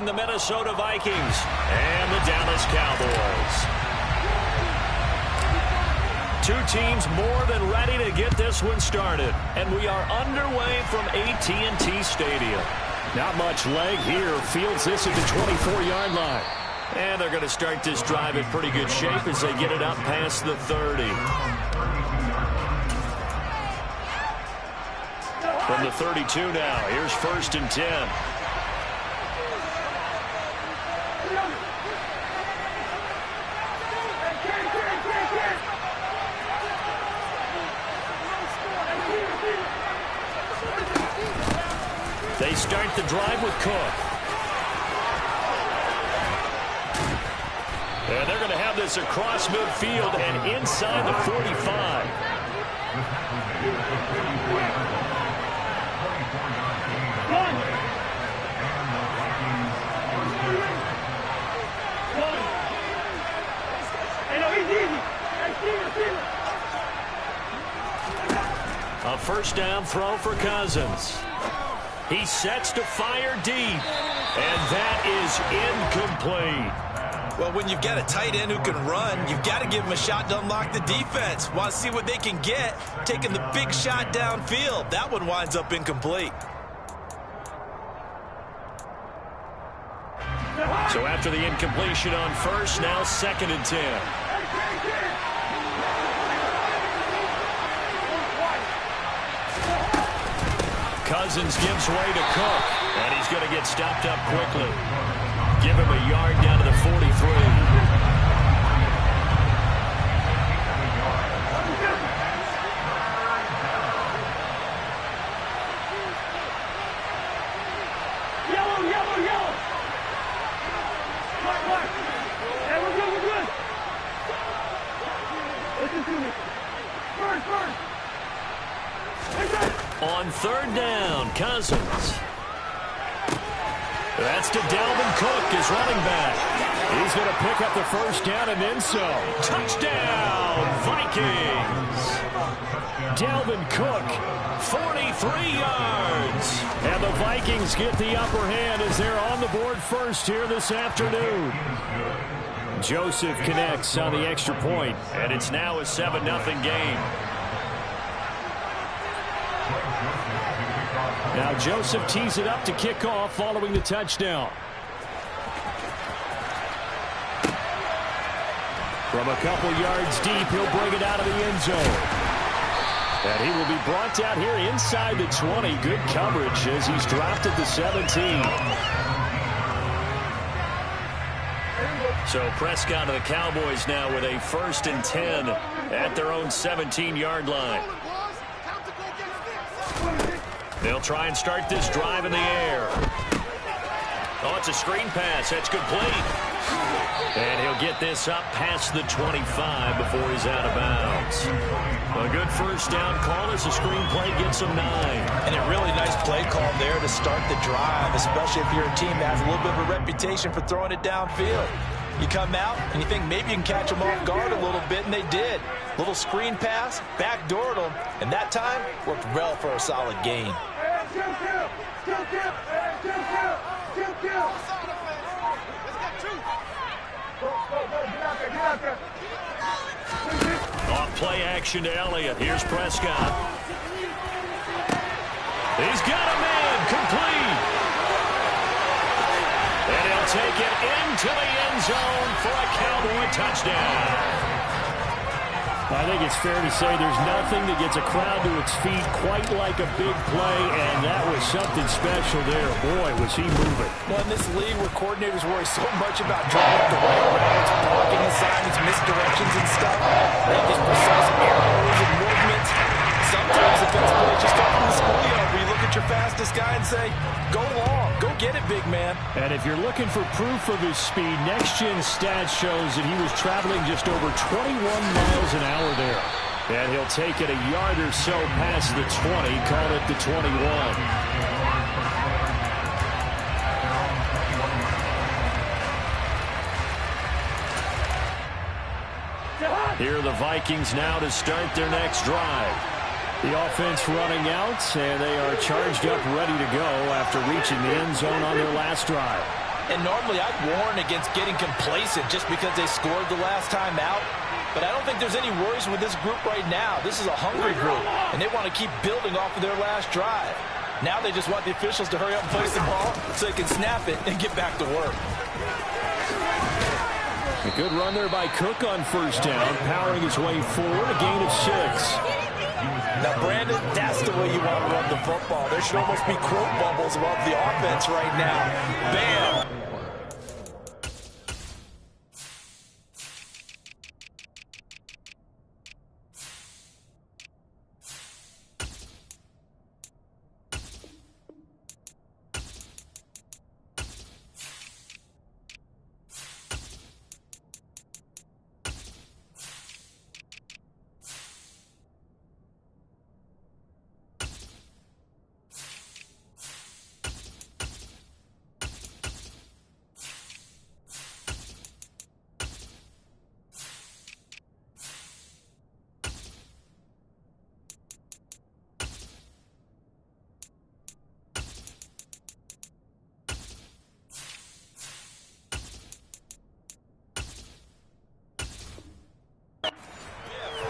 The Minnesota Vikings and the Dallas Cowboys. Two teams more than ready to get this one started. And we are underway from AT&T Stadium. Not much leg here. Fields this at the 24-yard line. And they're going to start this drive in pretty good shape as they get it up past the 30. From the 32 now, here's 1st and 10. They start the drive with Cook. And they're going to have this across midfield and inside the 45. A first down throw for Cousins. He sets to fire deep, and that is incomplete. Well, when you've got a tight end who can run, you've got to give him a shot to unlock the defense. Want to see what they can get, taking the big shot downfield. That one winds up incomplete. So after the incompletion on first, now 2nd and 10. Cousins gives way to Cook, and he's going to get stopped up quickly. Give him a yard down to the 43. Yellow. Mark. Hey, we're good. Listen to me. First. On 3rd down, Cousins. That's to Dalvin Cook, his running back. He's going to pick up the first down and then some. Touchdown, Vikings. Dalvin Cook, 43 yards. And the Vikings get the upper hand as they're on the board first here this afternoon. Joseph connects on the extra point, and it's now a 7-0 game. Now Joseph tees it up to kick off following the touchdown. From a couple yards deep, he'll bring it out of the end zone. And he will be brought down here inside the 20. Good coverage as he's dropped at the 17. So Prescott of the Cowboys now with a 1st and 10 at their own 17-yard line. They'll try and start this drive in the air. Oh, it's a screen pass. That's complete. And he'll get this up past the 25 before he's out of bounds. A good first down call as the screen play gets him 9. And a really nice play call there to start the drive, especially if you're a team that has a little bit of a reputation for throwing it downfield. You come out and you think maybe you can catch them off guard a little bit, and they did. Little screen pass, backdoored them, and that time worked well for a solid gain. Off play action to Elliott. Here's Prescott. He's got a man complete. And he'll take it into the end zone for a Cowboy touchdown. I think it's fair to say there's nothing that gets a crowd to its feet quite like a big play, and that was something special there. Boy, was he moving. Well, in this league where coordinators worry so much about drawing up the right routes, blocking assignments, misdirections and stuff, I think his precise arrows and movements, sometimes the best play is just off in the schoolyard where you look at your fastest guy and say, go long, go get it, big man. And if you're looking for proof of his speed, next-gen stats shows that he was traveling just over 21 miles an hour there. And he'll take it a yard or so past the 20, call it the 21. Here are the Vikings now to start their next drive. The offense running out, and they are charged up, ready to go after reaching the end zone on their last drive. And normally I'd warn against getting complacent just because they scored the last time out. But I don't think there's any worries with this group right now. This is a hungry group, and they want to keep building off of their last drive. Now they just want the officials to hurry up and place the ball so they can snap it and get back to work. A good run there by Cook on first down, powering his way forward, a gain of 6. Now, Brandon, that's the way you want to run the football. There should almost be quote bubbles above the offense right now. Bam!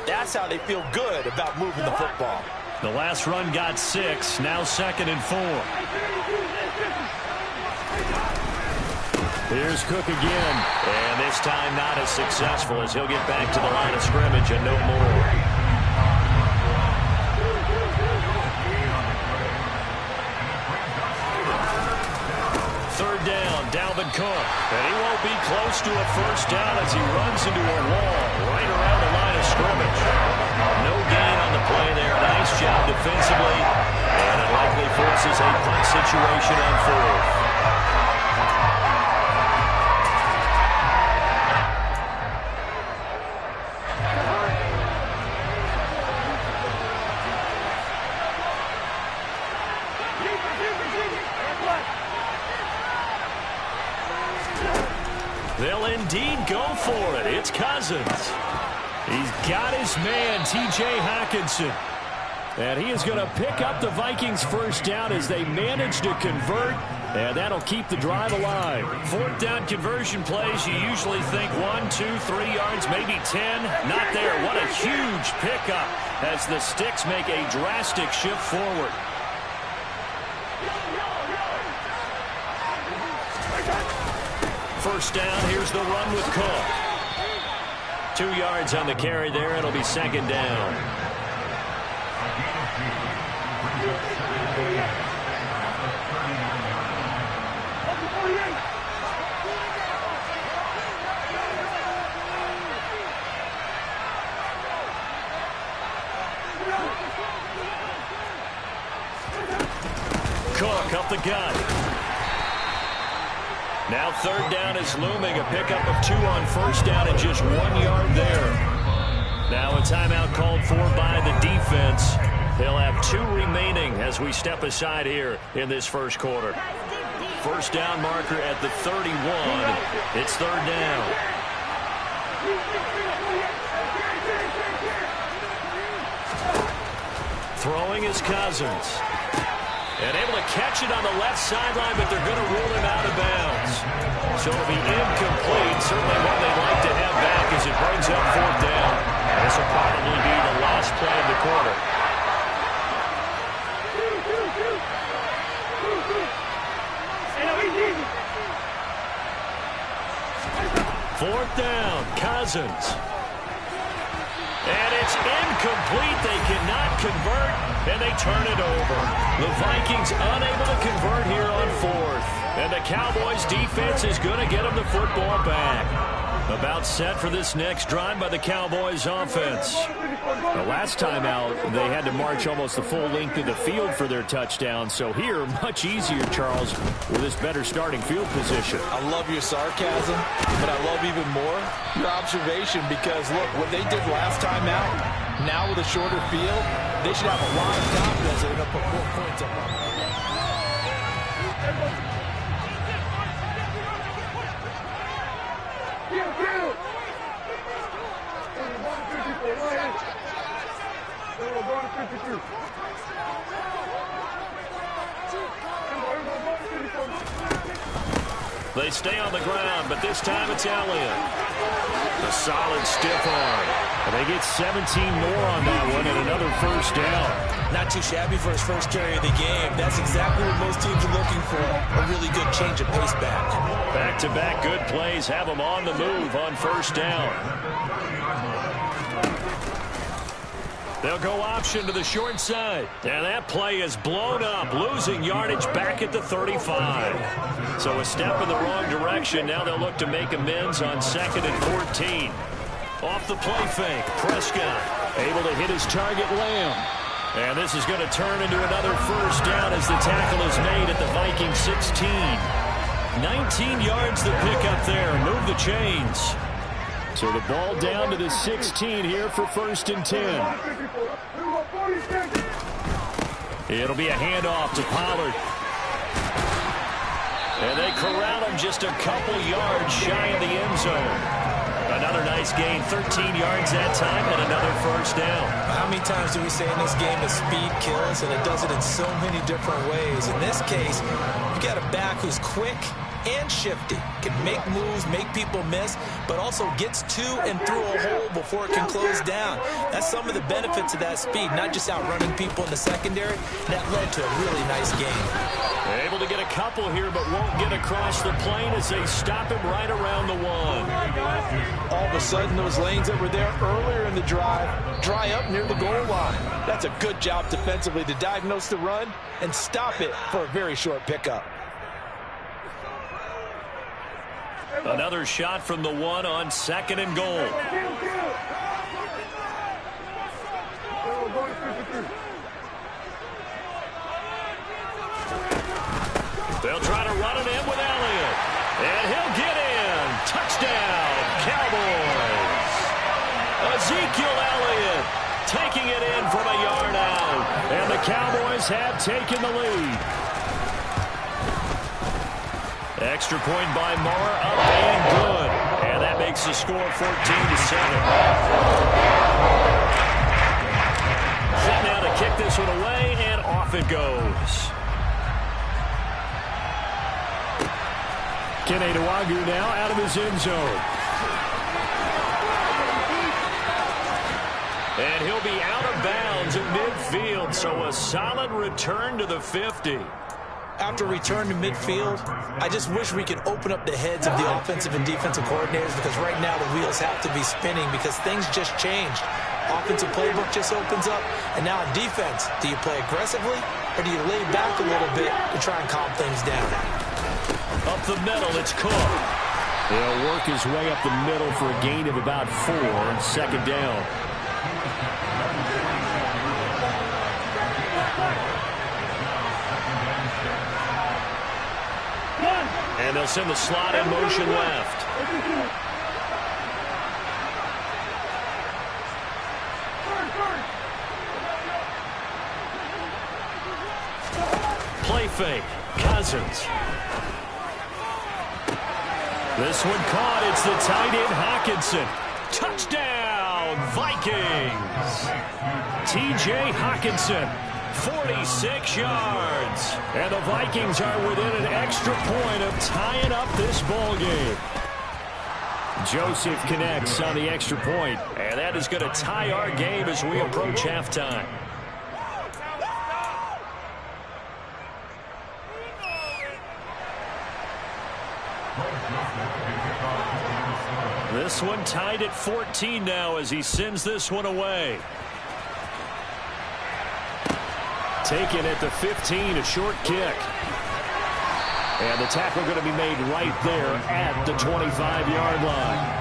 That's how they feel good about moving the football. The last run got 6, now 2nd and 4. Here's Cook again, and this time not as successful as he'll get back to the line of scrimmage and no more. Third down, Dalvin Cook, and he won't be close to a first down as he runs into a wall right around the line of scrimmage. No gain on the play there. Nice job defensively, and it likely forces a punt situation on 4th. They'll indeed go for it. It's Cousins. He's got his man, T.J. Hockenson. And he is going to pick up the Vikings' first down as they manage to convert, and that'll keep the drive alive. 4th down conversion plays, you usually think 1, 2, 3 yards, maybe 10. Not there. What a huge pickup as the Sticks make a drastic shift forward. First down, here's the run with Cook. 2 yards on the carry there. It'll be 2nd down. Cook up the gut. Now 3rd down is looming, a pickup of 2 on first down and just 1 yard there. Now a timeout called for by the defense. They'll have 2 remaining as we step aside here in this first quarter. First down marker at the 31. It's 3rd down. Throwing is Cousins. And able to catch it on the left sideline, but they're going to rule him out of bounds. So it'll be incomplete. Certainly one they'd like to have back as it brings up 4th down. This will probably be the last play of the quarter. Fourth down, Cousins. And it's incomplete. They cannot convert, and they turn it over. The Vikings unable to convert here on 4th. And the Cowboys defense is going to get them the football back. About set for this next drive by the Cowboys offense. The last time out, they had to march almost the full length of the field for their touchdown. So here, much easier, Charles, with this better starting field position. I love your sarcasm, but I love even more your observation because, look, what they did last time out, now with a shorter field, they should have a lot of confidence they're going to put more points up on. They stay on the ground, but this time it's Elliott. A solid stiff arm. And they get 17 more on that one and another first down. Not too shabby for his first carry of the game. That's exactly what most teams are looking for. A really good change of pace back. Back-to-back good plays have them on the move on first down. They'll go option to the short side. And that play is blown up, losing yardage back at the 35. So a step in the wrong direction. Now they'll look to make amends on 2nd and 14. Off the play fake, Prescott able to hit his target, Lamb. And this is going to turn into another first down as the tackle is made at the Viking 16. 19 yards the pickup there. Move the chains. So the ball down to the 16 here for 1st and 10. It'll be a handoff to Pollard. And they corral him just a couple yards shy of the end zone. Another nice gain, 13 yards that time, and another first down. How many times do we say in this game that speed kills, and it does it in so many different ways? In this case, you got a back who's quick and shifty, can make moves, make people miss, but also gets to and through a hole before it can close down. That's some of the benefits of that speed, not just outrunning people in the secondary. That led to a really nice game. They're able to get a couple here, but won't get across the plane as they stop him right around the 1. All of a sudden, those lanes that were there earlier in the drive dry up near the goal line. That's a good job defensively to diagnose the run and stop it for a very short pickup. Another shot from the 1 on 2nd and goal. They'll try to run it in with Elliott. And he'll get in. Touchdown, Cowboys. Ezekiel Elliott taking it in from a yard out. And the Cowboys have taken the lead. Extra point by Moore, up and good. And that makes the score 14-7. Set now to kick this one away, and off it goes. Kene Nwangwu now out of his end zone. And he'll be out of bounds at midfield, so a solid return to the 50. After return to midfield, I just wish we could open up the heads of the offensive and defensive coordinators, because right now the wheels have to be spinning because things just changed. Offensive playbook just opens up, and now in defense, do you play aggressively or do you lay back a little bit to try and calm things down? Up the middle, it's Cook. He'll work his way up the middle for a gain of about 4, 2nd down. And they'll send the slot in motion left. Play fake. Cousins. This one caught. It's the tight end Hockenson. Touchdown, Vikings. T.J. Hockenson. 46 yards. And the Vikings are within an extra point of tying up this ball game. Joseph connects on the extra point, and that is going to tie our game as we approach halftime. This one tied at 14 now as he sends this one away. Taken at the 15, a short kick. And the tackle going to be made right there at the 25-yard line.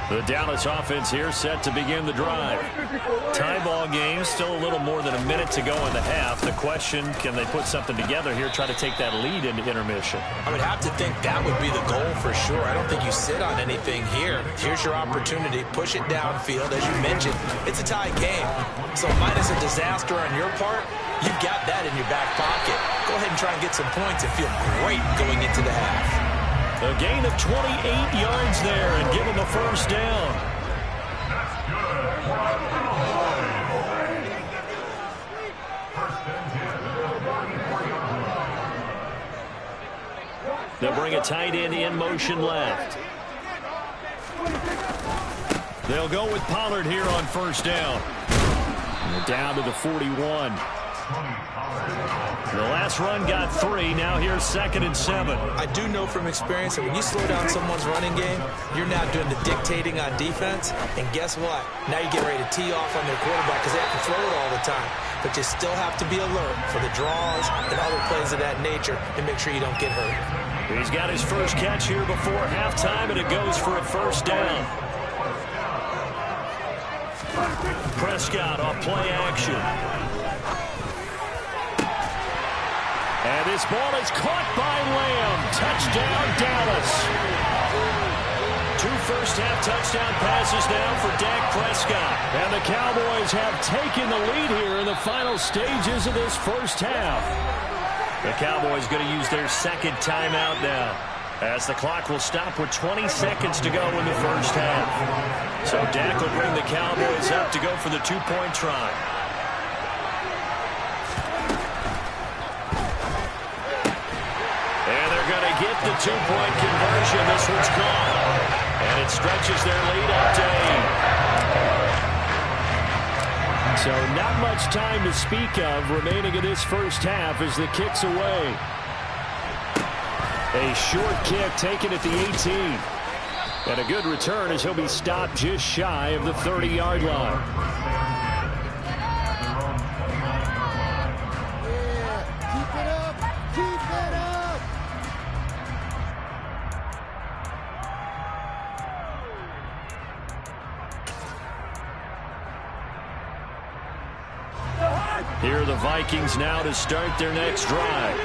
The Dallas offense here set to begin the drive. Tie ball game, still a little more than a minute to go in the half. The question, can they put something together here, try to take that lead into intermission? I would have to think that would be the goal for sure. I don't think you sit on anything here. Here's your opportunity. Push it downfield. As you mentioned, it's a tie game. So minus a disaster on your part, you've got that in your back pocket. Go ahead and try and get some points and feel great going into the half. A gain of 28 yards there and give him a first down. They'll bring a tight end in motion left. They'll go with Pollard here on first down. And they're down to the 41. The last run got 3. Now here's 2nd and 7. I do know from experience that when you slow down someone's running game, you're now doing the dictating on defense. And guess what? Now you get ready to tee off on their quarterback because they have to throw it all the time. But you still have to be alert for the draws and other plays of that nature and make sure you don't get hurt. He's got his first catch here before halftime, and it goes for a first down. Prescott off play action. And this ball is caught by Lamb. Touchdown, Dallas. 2 first-half touchdown passes now for Dak Prescott. And the Cowboys have taken the lead here in the final stages of this first half. The Cowboys going to use their 2nd timeout now, as the clock will stop with 20 seconds to go in the first half. So Dak will bring the Cowboys up to go for the 2-point try. And they're going to get the 2-point conversion. This one's gone. And it stretches their lead up to 8. So not much time to speak of remaining in this first half as the kick's away. A short kick taken at the 18. And a good return as he'll be stopped just shy of the 30-yard line. Keep it up! Keep it up! Here are the Vikings now to start their next drive.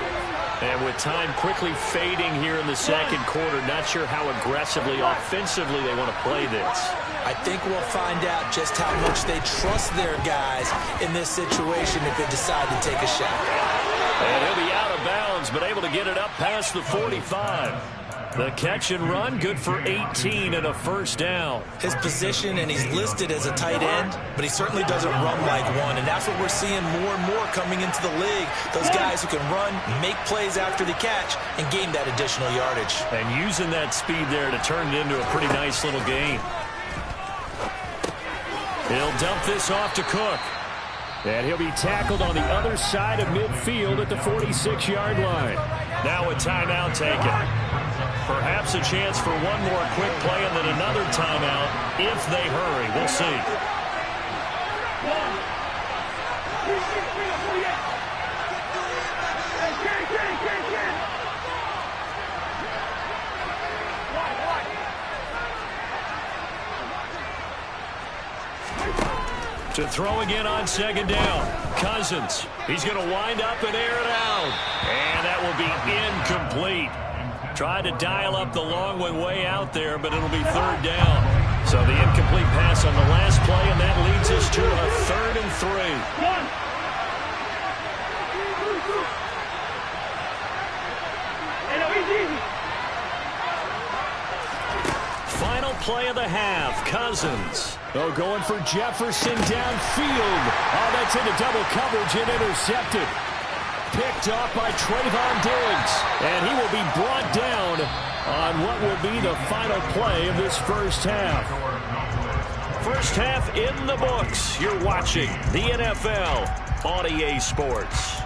And with time quickly fading here in the second quarter, not sure how aggressively, offensively they want to play this. I think we'll find out just how much they trust their guys in this situation if they decide to take a shot. And he'll be out of bounds, but able to get it up past the 45. The catch and run, good for 18 and a first down. His position, and he's listed as a tight end, but he certainly doesn't run like one, and that's what we're seeing more and more coming into the league. Those guys who can run, make plays after the catch, and gain that additional yardage. And using that speed there to turn it into a pretty nice little gain. He'll dump this off to Cook. And he'll be tackled on the other side of midfield at the 46-yard line. Now a timeout taken. Perhaps a chance for one more quick play and then another timeout if they hurry. We'll see. To throw again on second down. Cousins. He's going to wind up and air it out. And that will be incomplete. Tried to dial up the long one way out there, but it'll be third down. So the incomplete pass on the last play, and that leads us to a 3rd and 3. Final play of the half. Cousins. Oh, going for Jefferson downfield. Oh, that's into double coverage and intercepted. Picked off by Trayvon Diggs. And he will be brought down on what will be the final play of this first half. First half in the books. You're watching the NFL on EA Sports.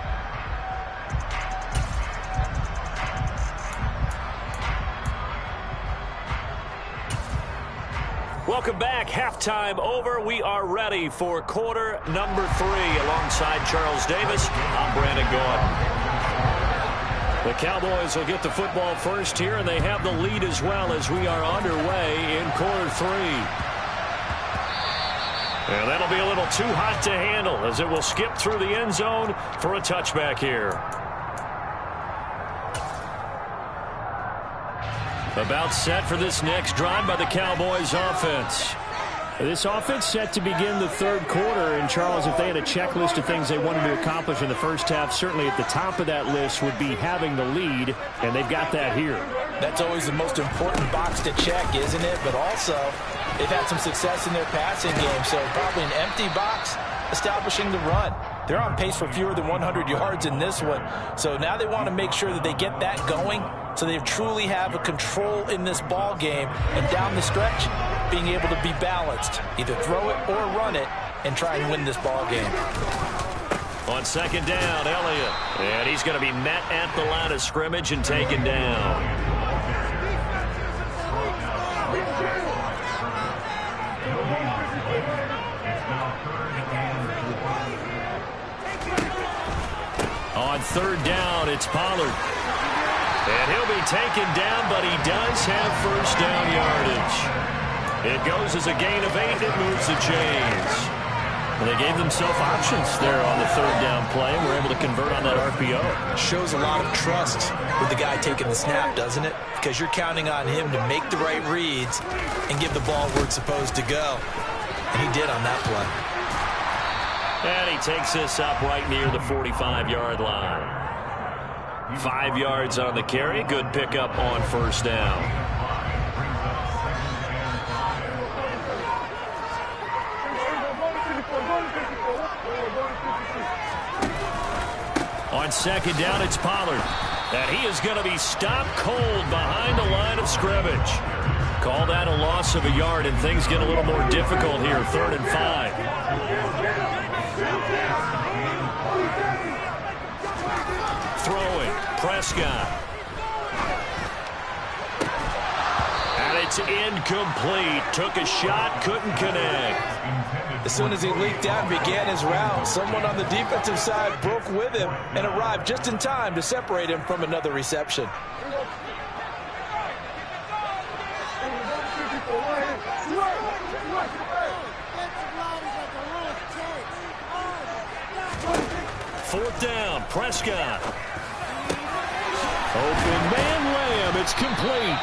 Welcome back. Halftime over. We are ready for quarter number 3. Alongside Charles Davis, I'm Brandon Gordon. The Cowboys will get the football first here, and they have the lead as well as we are underway in quarter 3. And that'll be a little too hot to handle as it will skip through the end zone for a touchback here. About set for this next drive by the Cowboys offense. This offense set to begin the third quarter. And, Charles, if they had a checklist of things they wanted to accomplish in the first half, certainly at the top of that list would be having the lead, and they've got that here. That's always the most important box to check, isn't it? But also, they've had some success in their passing game, so probably an empty box establishing the run. They're on pace for fewer than 100 yards in this one, so now they want to make sure that they get that going so they truly have a control in this ball game, and down the stretch, being able to be balanced, either throw it or run it, and try and win this ball game. On second down, Elliott, and he's going to be met at the line of scrimmage and taken down. On third down, it's Pollard. And he'll be taken down, but he does have first down yardage. It goes as a gain of 8. It moves the chains. And they gave themselves options there on the third down play, and were able to convert on that RPO. Shows a lot of trust with the guy taking the snap, doesn't it? Because you're counting on him to make the right reads and give the ball where it's supposed to go. And he did on that play. And he takes this up right near the 45-yard line. 5 yards on the carry. Good pickup on first down. On second down, it's Pollard. And he is going to be stopped cold behind the line of scrimmage. Call that a loss of a yard, and things get a little more difficult here. 3rd and 5. Throwing, Prescott. And it's incomplete. Took a shot, couldn't connect. As soon as he leaked out and began his route, someone on the defensive side broke with him and arrived just in time to separate him from another reception. Fourth down, Prescott. Open man, Lamb. It's complete.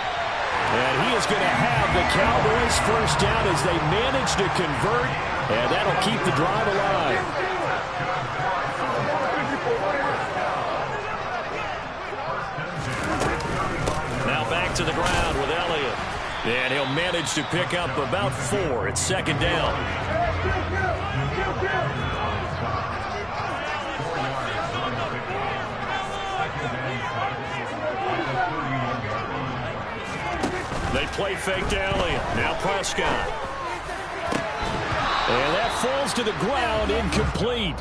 And he is going to have the Cowboys first down as they manage to convert. And that'll keep the drive alive. Now back to the ground with Elliott. And he'll manage to pick up about 4. It's second down. They play fake to Elliott. Now Prescott. And that falls to the ground, incomplete.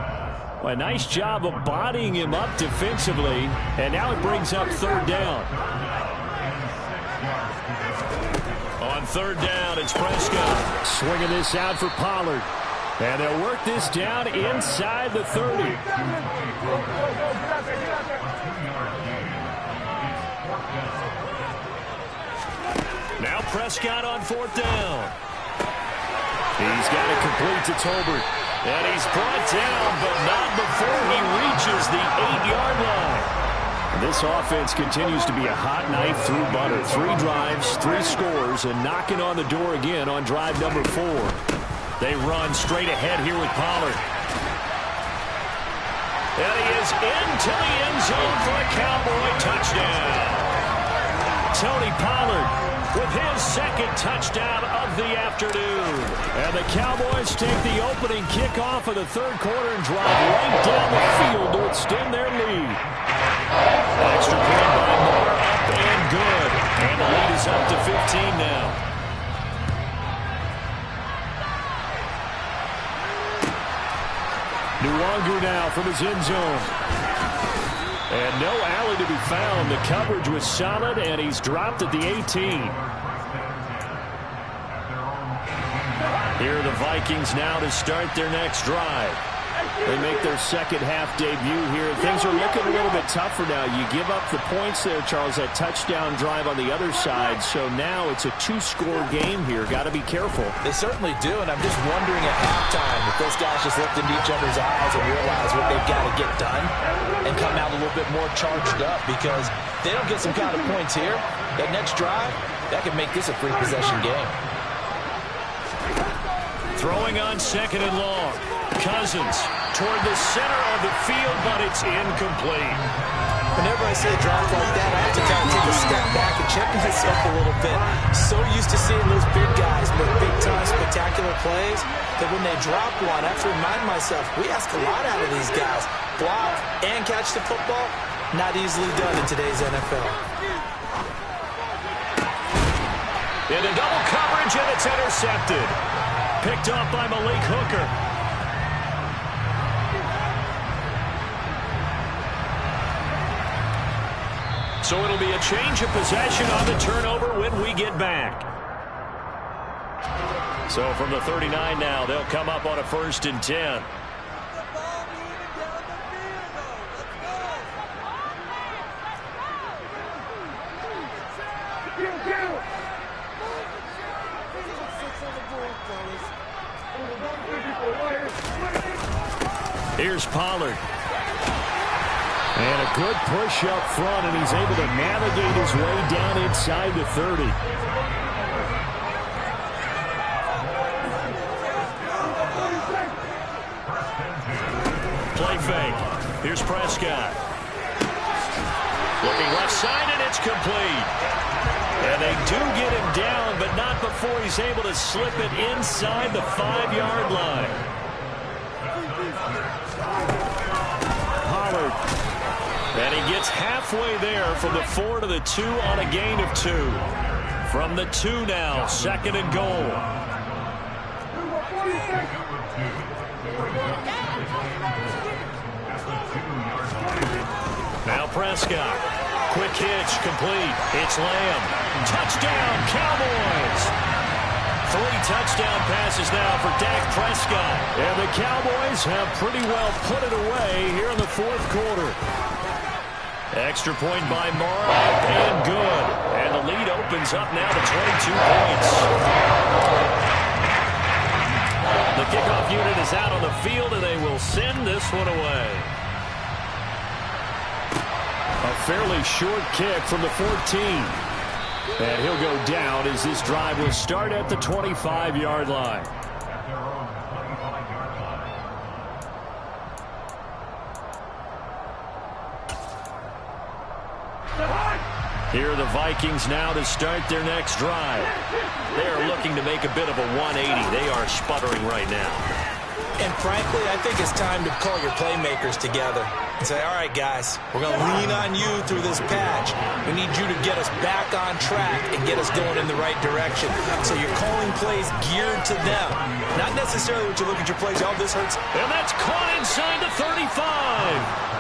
A nice job of bodying him up defensively. And now it brings up third down. On third down, it's Prescott. Swinging this out for Pollard. And they'll work this down inside the 30. Now Prescott on fourth down. He's got it complete to Tolbert. And he's brought down, but not before he reaches the 8-yard line. This offense continues to be a hot knife through butter. 3 drives, 3 scores, and knocking on the door again on drive number 4. They run straight ahead here with Pollard. And he is into the end zone for a Cowboy touchdown. Tony Pollard with his second touchdown of the afternoon. And the Cowboys take the opening kickoff of the third quarter and drive right down the field to extend their lead. Extra point by Moore, up and good. And the lead is up to 15 now. Nwangu now from his end zone. And no alley to be found. The coverage was solid, and he's dropped at the 18. Here are the Vikings now to start their next drive. They make their second half debut here. Things are looking a little bit tougher now. You give up the points there, Charles, that touchdown drive on the other side. So now it's a 2-score game here. Got to be careful. They certainly do, and I'm just wondering at halftime if those guys just looked into each other's eyes and realized what they've got to get done and come out a little bit more charged up, because they don't get some kind of points here. That next drive, that could make this a 3-possession game. Throwing on 2nd and long. Cousins toward the center of the field, but it's incomplete. Whenever I see a drop like that, I have to kind of take a step back and check myself a little bit. So used to seeing those big guys make big-time, spectacular plays that when they drop one, I have to remind myself, we ask a lot out of these guys. Block and catch the football, not easily done in today's NFL. Into double coverage, and it's intercepted. Picked off by Malik Hooker. So it'll be a change of possession on the turnover when we get back. So from the 39 now, they'll come up on a 1st and 10. Here's Pollard. And a good push up front, and he's able to navigate his way down inside the 30. Play fake. Here's Prescott. Looking left side, and it's complete. And they do get him down, but not before he's able to slip it inside the 5-yard line. Pollard. And he gets halfway there from the 4 to the 2 on a gain of 2. From the 2 now, 2nd and goal. Now Prescott. Quick hitch, complete. It's Lamb. Touchdown, Cowboys. 3 touchdown passes now for Dak Prescott. And the Cowboys have pretty well put it away here in the 4th quarter. Extra point by Morrow, and good. And the lead opens up now to 22 points. The kickoff unit is out on the field, and they will send this one away. A fairly short kick from the 14. And he'll go down as this drive will start at the 25-yard line. Here are the Vikings now to start their next drive. They are looking to make a bit of a 180. They are sputtering right now. And frankly, I think it's time to call your playmakers together and say, all right, guys, we're going to lean on you through this patch. We need you to get us back on track and get us going in the right direction. So you're calling plays geared to them. Not necessarily what you look at your plays, oh, this hurts. And that's caught inside the 35.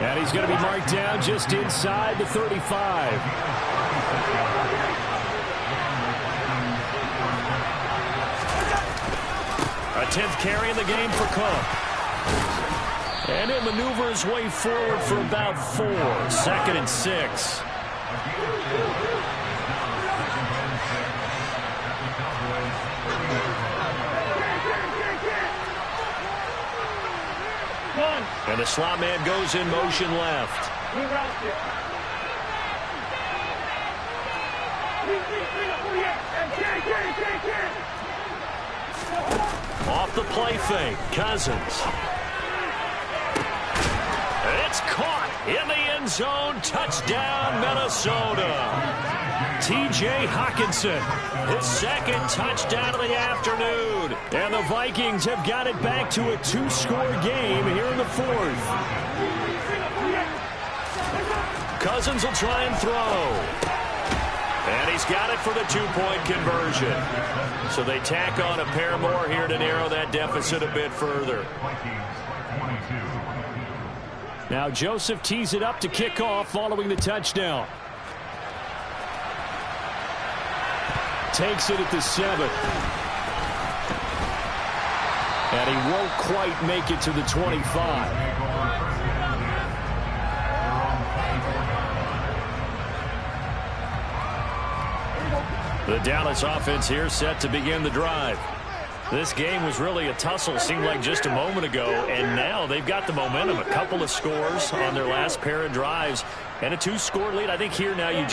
And he's going to be marked down just inside the 35. A 10th carry in the game for Cook. And he'll maneuver his way forward for about 4. 2nd and 6. And the slot man goes in motion left. Off the play fake, Cousins. It's caught in the end zone. Touchdown, Minnesota. T.J. Hockenson, his 2nd touchdown of the afternoon. And the Vikings have got it back to a 2-score game here in the 4th. Cousins will try and throw. And he's got it for the 2-point conversion. So they tack on a pair more here to narrow that deficit a bit further. Now Joseph tees it up to kick off following the touchdown. Takes it at the 7. And he won't quite make it to the 25. The Dallas offense here set to begin the drive. This game was really a tussle, seemed like just a moment ago, and now they've got the momentum. A couple of scores on their last pair of drives, and a 2-score lead. I think here now you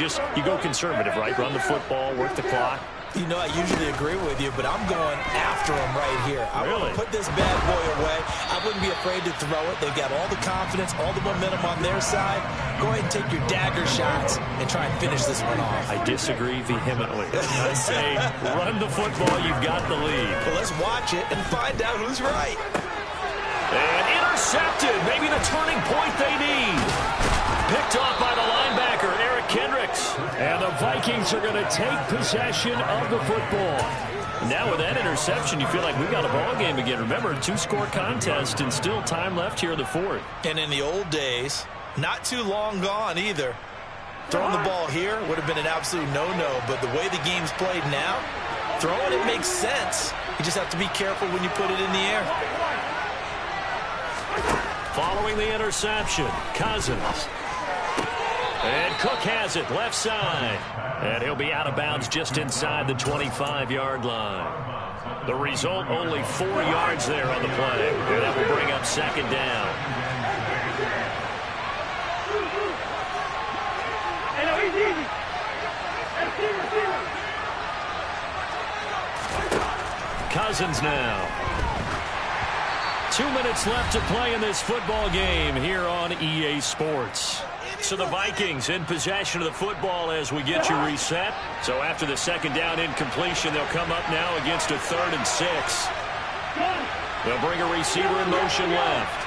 go conservative, right? Run the football, work the clock. You know, I usually agree with you, but I'm going after him right here. I want to put this bad boy away. I wouldn't be afraid to throw it. They've got all the confidence, all the momentum on their side. Go ahead and take your dagger shots and try and finish this one off. I disagree vehemently. I say, run the football. You've got the lead. Well, let's watch it and find out who's right. And intercepted. Maybe the turning point they need. Picked off by the linebacker, Eric Kendricks. And the Vikings are going to take possession of the football. Now with that interception, you feel like we got a ball game again. Remember, 2-score contest and still time left here in the fourth. And in the old days, not too long gone either, throwing the ball here would have been an absolute no-no. But the way the game's played now, throwing it makes sense. You just have to be careful when you put it in the air. Following the interception, Cousins. And Cook has it, left side. And he'll be out of bounds just inside the 25-yard line. The result, only 4 yards there on the play. And that will bring up second down. Cousins now. 2 minutes left to play in this football game here on EA Sports. So the Vikings in possession of the football as we get you reset. So after the second down incompletion, they'll come up now against a 3rd and 6. They'll bring a receiver in motion left.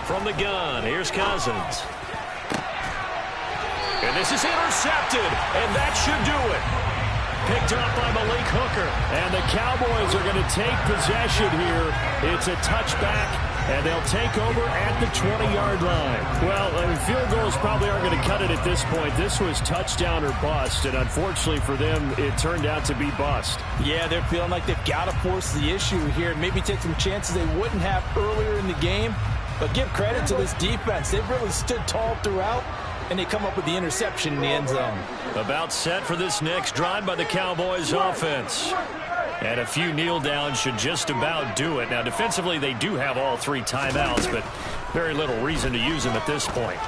From the gun, here's Cousins. And this is intercepted, and that should do it. Picked up by Malik Hooker. And the Cowboys are going to take possession here. It's a touchback, and they'll take over at the 20-yard line. Well, field goals probably aren't going to cut it at this point. This was touchdown or bust, and unfortunately for them, it turned out to be bust. Yeah, they're feeling like they've got to force the issue here. Maybe take some chances they wouldn't have earlier in the game. But give credit to this defense. They've really stood tall throughout, and they come up with the interception in the end zone. About set for this next drive by the Cowboys offense. And a few kneel downs should just about do it. Now, defensively, they do have all 3 timeouts, but very little reason to use them at this point.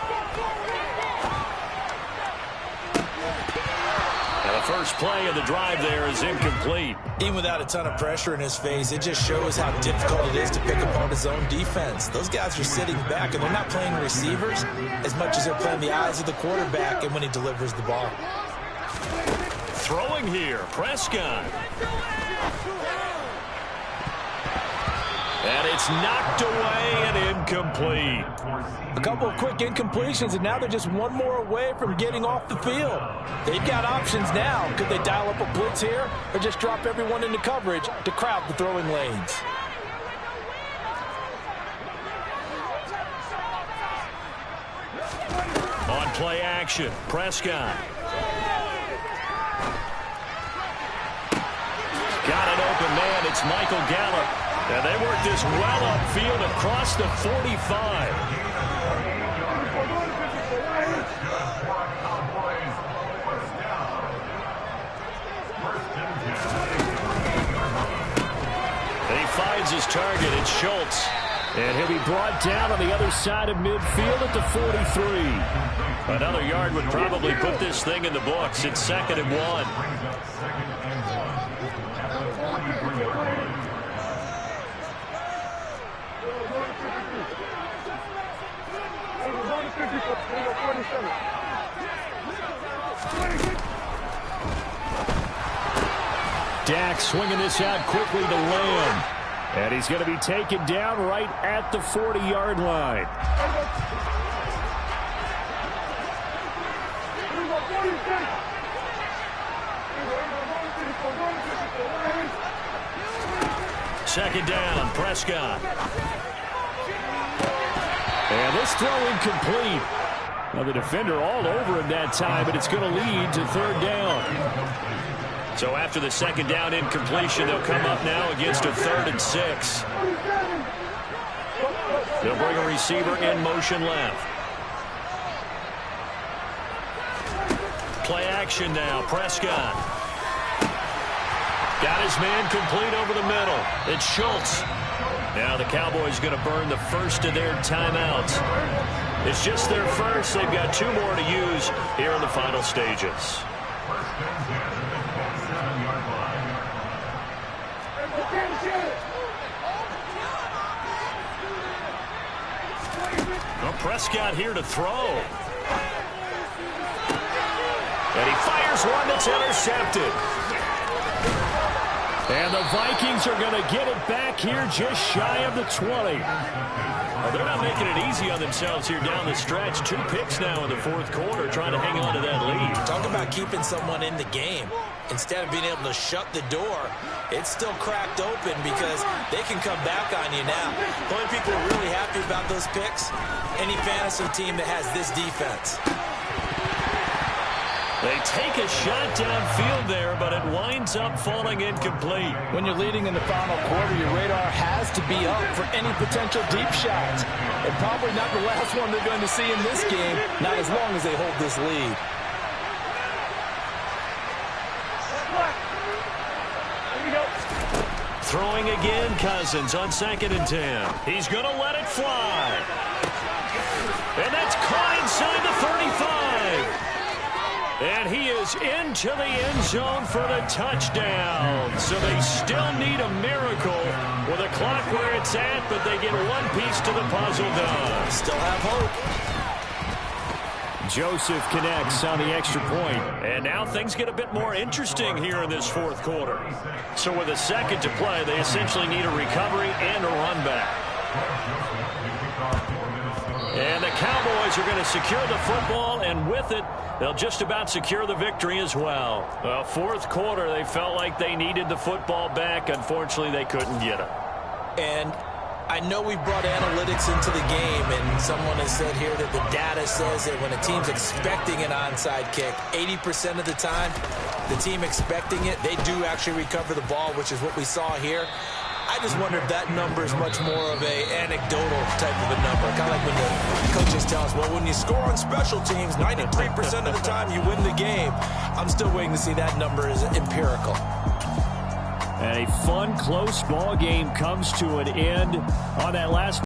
Now, the first play of the drive there is incomplete. Even without a ton of pressure in his face, it just shows how difficult it is to pick apart his own defense. Those guys are sitting back, and they're not playing receivers as much as they're playing the eyes of the quarterback and when he delivers the ball. Throwing here, Prescott. And it's knocked away and incomplete. A couple of quick incompletions, and now they're just one more away from getting off the field. They've got options now. Could they dial up a blitz here or just drop everyone into coverage to crowd the throwing lanes? On play action, Prescott. Got an open man. It's Michael Gallup. And they work this well upfield across the 45. And he finds his target. It's Schultz. And he'll be brought down on the other side of midfield at the 43. Another yard would probably put this thing in the books. It's 2nd and 1. Dak swinging this out quickly to Lamb. And he's going to be taken down right at the 40-yard line. Second down, Prescott. And this throw incomplete. Well, the defender all over him that time, but it's going to lead to 3rd down. So after the second down incompletion, they'll come up now against a 3rd and 6. They'll bring a receiver in motion left. Play action now, Prescott. Got his man complete over the middle. It's Schultz. Now the Cowboys are going to burn the first of their timeouts. It's just their first. They've got 2 more to use here in the final stages. Well, Prescott here to throw. And he fires one that's intercepted. And the Vikings are going to get it back here just shy of the 20. Well, they're not making it easy on themselves here down the stretch. 2 picks now in the 4th quarter trying to hang on to that lead. Talk about keeping someone in the game. Instead of being able to shut the door, it's still cracked open because they can come back on you now. The only people who are really happy about those picks, any fantasy team that has this defense. They take a shot downfield there, but it winds up falling incomplete. When you're leading in the final quarter, your radar has to be up for any potential deep shots. And probably not the last one they're going to see in this game, not as long as they hold this lead. Throwing again, Cousins on 2nd and 10. He's going to let it fly. And that's caught inside the 35. And he is into the end zone for the touchdown. So they still need a miracle with a clock where it's at, but they get one piece to the puzzle done. Still have hope. Joseph connects on the extra point. And now things get a bit more interesting here in this 4th quarter. So with a second to play, they essentially need a recovery and a run back. And the Cowboys are going to secure the football, and with it, they'll just about secure the victory as well. Well, 4th quarter, they felt like they needed the football back. Unfortunately, they couldn't get it. And I know we brought analytics into the game, and someone has said here that the data says that when a team's expecting an onside kick, 80% of the time, the team expecting it, they do actually recover the ball, which is what we saw here. I just wonder if that number is much more of a anecdotal type of a number. Kind of like when the coaches tell us, well, when you score on special teams, 93% of the time you win the game. I'm still waiting to see that number is empirical. And a fun, close ball game comes to an end on that last